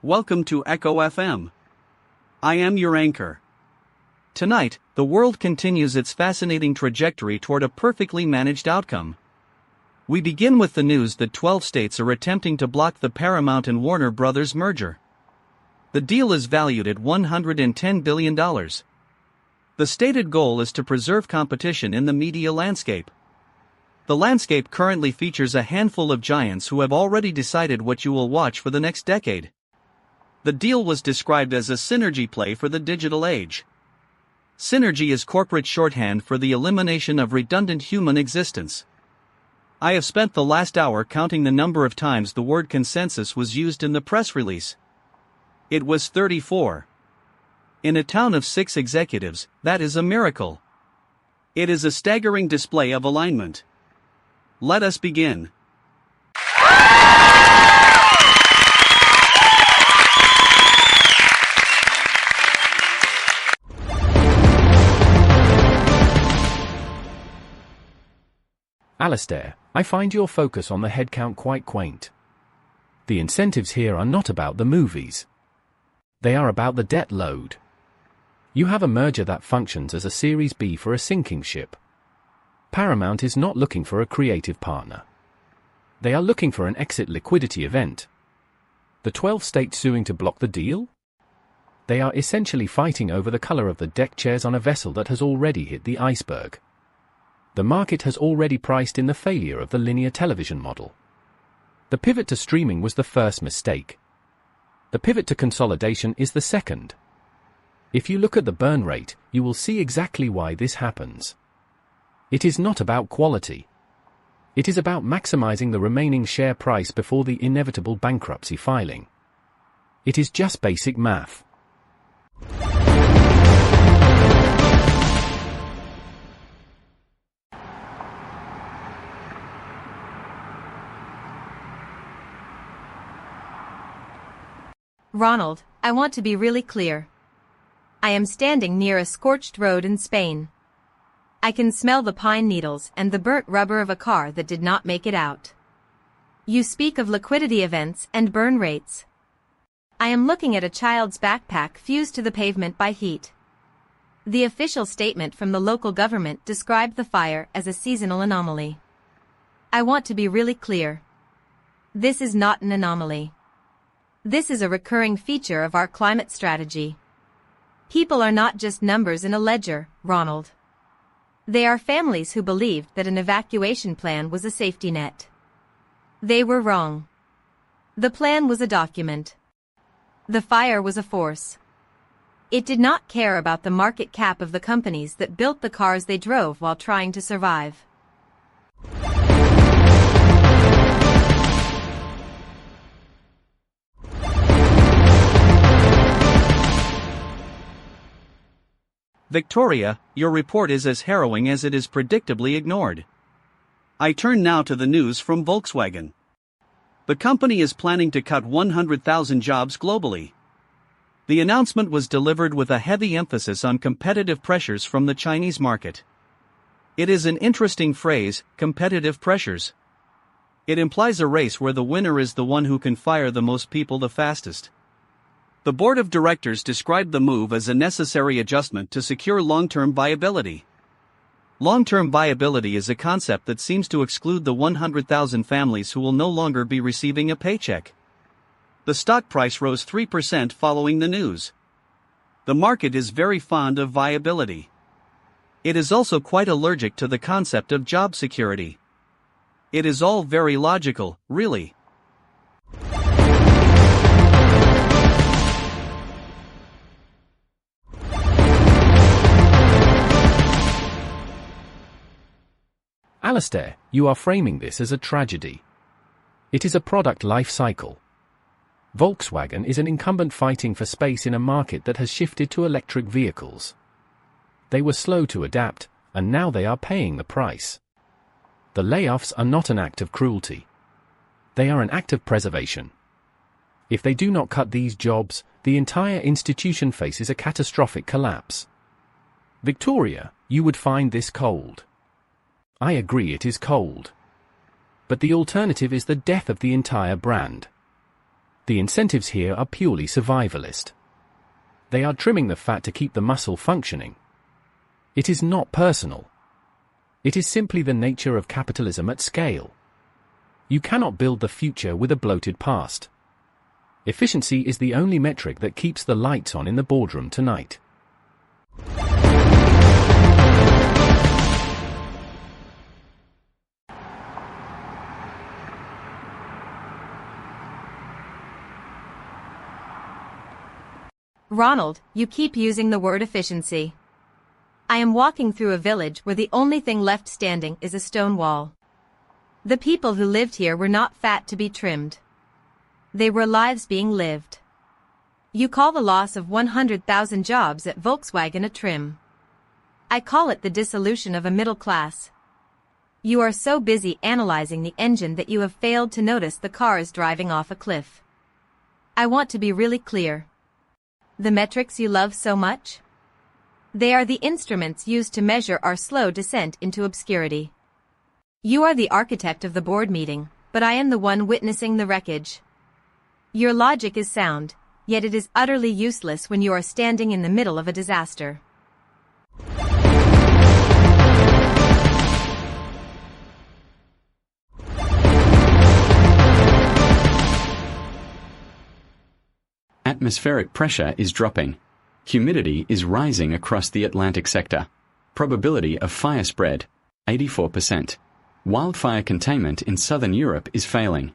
welcome to Echo FM. I am your anchor. Tonight, the world continues its fascinating trajectory toward a perfectly managed outcome. We begin with the news that 12 states are attempting to block the Paramount and Warner Brothers merger. The deal is valued at $110 billion. The stated goal is to preserve competition in the media landscape. The landscape currently features a handful of giants who have already decided what you will watch for the next decade. The deal was described as a synergy play for the digital age. Synergy is corporate shorthand for the elimination of redundant human existence. I have spent the last hour counting the number of times the word consensus was used in the press release. It was 34. In a town of 6 executives, that is a miracle. It is a staggering display of alignment. Let us begin. Alistair, I find your focus on the headcount quite quaint. The incentives here are not about the movies. They are about the debt load. You have a merger that functions as a Series B for a sinking ship. Paramount is not looking for a creative partner. They are looking for an exit liquidity event. The 12 states suing to block the deal? They are essentially fighting over the color of the deck chairs on a vessel that has already hit the iceberg. The market has already priced in the failure of the linear television model. The pivot to streaming was the first mistake. The pivot to consolidation is the second. If you look at the burn rate, you will see exactly why this happens. It is not about quality. It is about maximizing the remaining share price before the inevitable bankruptcy filing. It is just basic math. Ronald, I want to be really clear. I am standing near a scorched road in Spain. I can smell the pine needles and the burnt rubber of a car that did not make it out. You speak of liquidity events and burn rates. I am looking at a child's backpack fused to the pavement by heat. The official statement from the local government described the fire as a seasonal anomaly. I want to be really clear. This is not an anomaly. This is a recurring feature of our climate strategy. People are not just numbers in a ledger, Ronald. They are families who believed that an evacuation plan was a safety net. They were wrong. The plan was a document. The fire was a force. It did not care about the market cap of the companies that built the cars they drove while trying to survive. Victoria, your report is as harrowing as it is predictably ignored. I turn now to the news from Volkswagen. The company is planning to cut 100,000 jobs globally. The announcement was delivered with a heavy emphasis on competitive pressures from the Chinese market. It is an interesting phrase, competitive pressures. It implies a race where the winner is the one who can fire the most people the fastest. The board of directors described the move as a necessary adjustment to secure long-term viability. Long-term viability is a concept that seems to exclude the 100,000 families who will no longer be receiving a paycheck. The stock price rose 3% following the news. The market is very fond of viability. It is also quite allergic to the concept of job security. It is all very logical, really. Alistair, you are framing this as a tragedy. It is a product life cycle. Volkswagen is an incumbent fighting for space in a market that has shifted to electric vehicles. They were slow to adapt, and now they are paying the price. The layoffs are not an act of cruelty. They are an act of preservation. If they do not cut these jobs, the entire institution faces a catastrophic collapse. Victoria, you would find this cold. I agree, it is cold. But the alternative is the death of the entire brand. The incentives here are purely survivalist. They are trimming the fat to keep the muscle functioning. It is not personal. It is simply the nature of capitalism at scale. You cannot build the future with a bloated past. Efficiency is the only metric that keeps the lights on in the boardroom tonight. Ronald, you keep using the word efficiency. I am walking through a village where the only thing left standing is a stone wall. The people who lived here were not fat to be trimmed. They were lives being lived. You call the loss of 100,000 jobs at Volkswagen a trim. I call it the dissolution of a middle class. You are so busy analyzing the engine that you have failed to notice the car is driving off a cliff. I want to be really clear. The metrics you love so much? They are the instruments used to measure our slow descent into obscurity. You are the architect of the board meeting, but I am the one witnessing the wreckage. Your logic is sound, yet it is utterly useless when you are standing in the middle of a disaster. Atmospheric pressure is dropping. Humidity is rising across the Atlantic sector. Probability of fire spread, 84%. Wildfire containment in southern Europe is failing.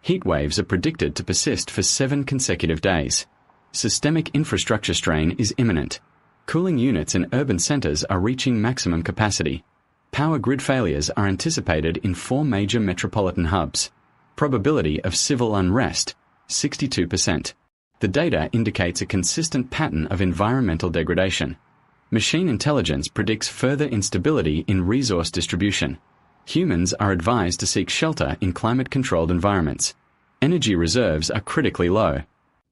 Heat waves are predicted to persist for 7 consecutive days. Systemic infrastructure strain is imminent. Cooling units in urban centers are reaching maximum capacity. Power grid failures are anticipated in 4 major metropolitan hubs. Probability of civil unrest, 62%. The data indicates a consistent pattern of environmental degradation. Machine intelligence predicts further instability in resource distribution. Humans are advised to seek shelter in climate-controlled environments. Energy reserves are critically low.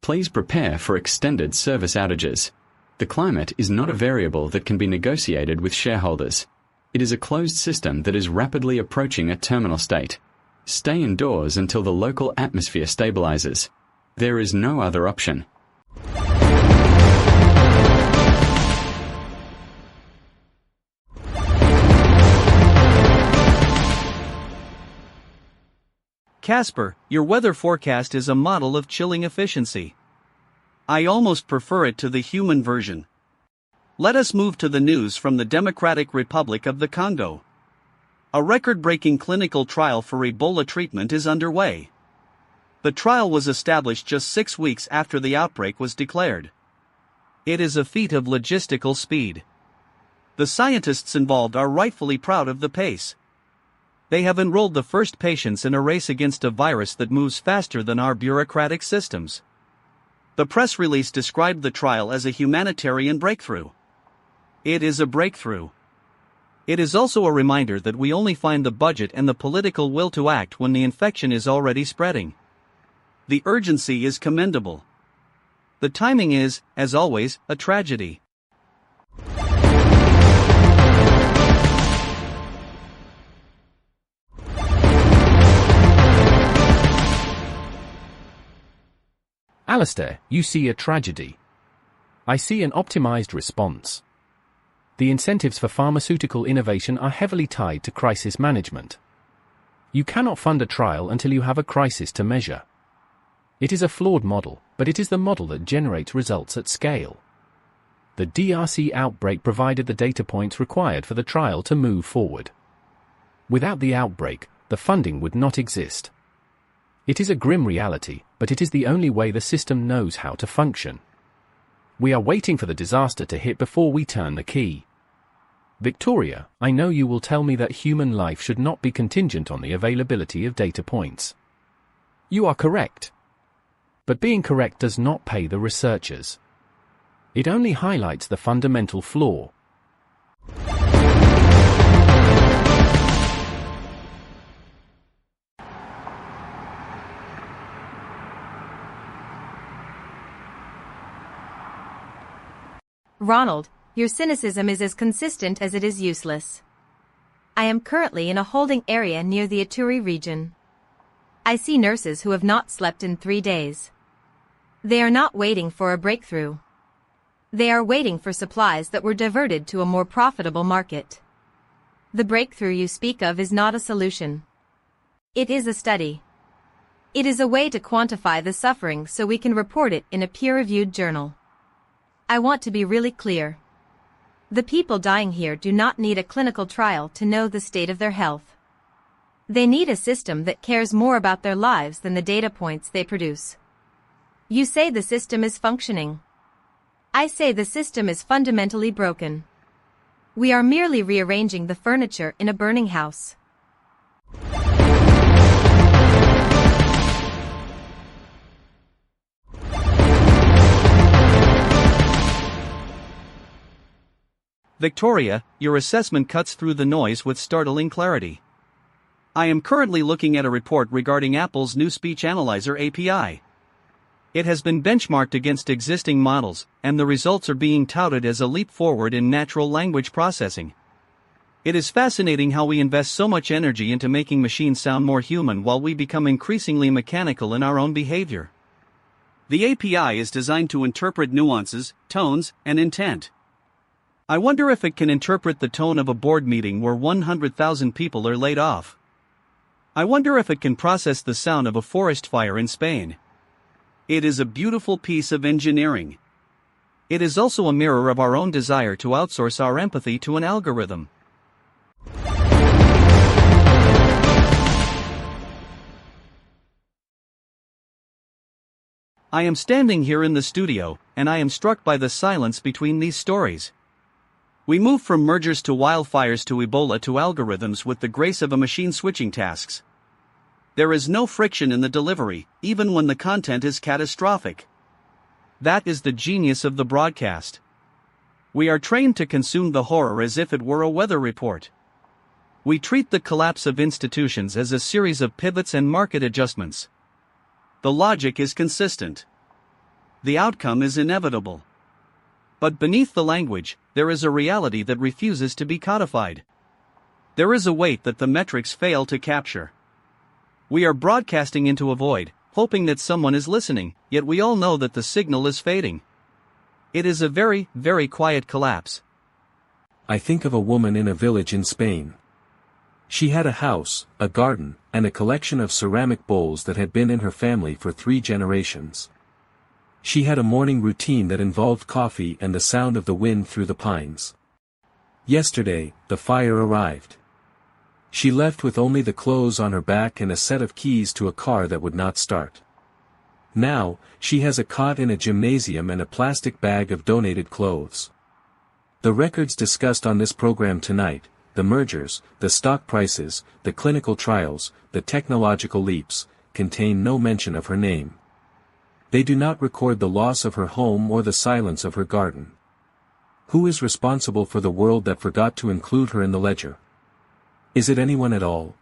Please prepare for extended service outages. The climate is not a variable that can be negotiated with shareholders. It is a closed system that is rapidly approaching a terminal state. Stay indoors until the local atmosphere stabilizes. There is no other option. Casper, your weather forecast is a model of chilling efficiency. I almost prefer it to the human version. Let us move to the news from the Democratic Republic of the Congo. A record-breaking clinical trial for Ebola treatment is underway. The trial was established just 6 weeks after the outbreak was declared. It is a feat of logistical speed. The scientists involved are rightfully proud of the pace. They have enrolled the first patients in a race against a virus that moves faster than our bureaucratic systems. The press release described the trial as a humanitarian breakthrough. It is a breakthrough. It is also a reminder that we only find the budget and the political will to act when the infection is already spreading. The urgency is commendable. The timing is, as always, a tragedy. Alistair, you see a tragedy. I see an optimized response. The incentives for pharmaceutical innovation are heavily tied to crisis management. You cannot fund a trial until you have a crisis to measure. It is a flawed model, but it is the model that generates results at scale. The DRC outbreak provided the data points required for the trial to move forward. Without the outbreak, the funding would not exist. It is a grim reality, but it is the only way the system knows how to function. We are waiting for the disaster to hit before we turn the key. Victoria, I know you will tell me that human life should not be contingent on the availability of data points. You are correct. But being correct does not pay the researchers. It only highlights the fundamental flaw. Ronald, your cynicism is as consistent as it is useless. I am currently in a holding area near the Ituri region. I see nurses who have not slept in 3 days. They are not waiting for a breakthrough. They are waiting for supplies that were diverted to a more profitable market. The breakthrough you speak of is not a solution. It is a study. It is a way to quantify the suffering so we can report it in a peer-reviewed journal. I want to be really clear. The people dying here do not need a clinical trial to know the state of their health. They need a system that cares more about their lives than the data points they produce. You say the system is functioning. I say the system is fundamentally broken. We are merely rearranging the furniture in a burning house. Victoria, your assessment cuts through the noise with startling clarity. I am currently looking at a report regarding Apple's new speech analyzer API. It has been benchmarked against existing models, and the results are being touted as a leap forward in natural language processing. It is fascinating how we invest so much energy into making machines sound more human while we become increasingly mechanical in our own behavior. The API is designed to interpret nuances, tones, and intent. I wonder if it can interpret the tone of a board meeting where 100,000 people are laid off. I wonder if it can process the sound of a forest fire in Spain. It is a beautiful piece of engineering. It is also a mirror of our own desire to outsource our empathy to an algorithm. I am standing here in the studio, and I am struck by the silence between these stories. We move from mergers to wildfires to Ebola to algorithms with the grace of a machine switching tasks. There is no friction in the delivery, even when the content is catastrophic. That is the genius of the broadcast. We are trained to consume the horror as if it were a weather report. We treat the collapse of institutions as a series of pivots and market adjustments. The logic is consistent. The outcome is inevitable. But beneath the language, there is a reality that refuses to be codified. There is a weight that the metrics fail to capture. We are broadcasting into a void, hoping that someone is listening, yet we all know that the signal is fading. It is a very, very quiet collapse. I think of a woman in a village in Spain. She had a house, a garden, and a collection of ceramic bowls that had been in her family for 3 generations. She had a morning routine that involved coffee and the sound of the wind through the pines. Yesterday, the fire arrived. She left with only the clothes on her back and a set of keys to a car that would not start. Now, she has a cot in a gymnasium and a plastic bag of donated clothes. The records discussed on this program tonight, the mergers, the stock prices, the clinical trials, the technological leaps, contain no mention of her name. They do not record the loss of her home or the silence of her garden. Who is responsible for the world that forgot to include her in the ledger? Is it anyone at all?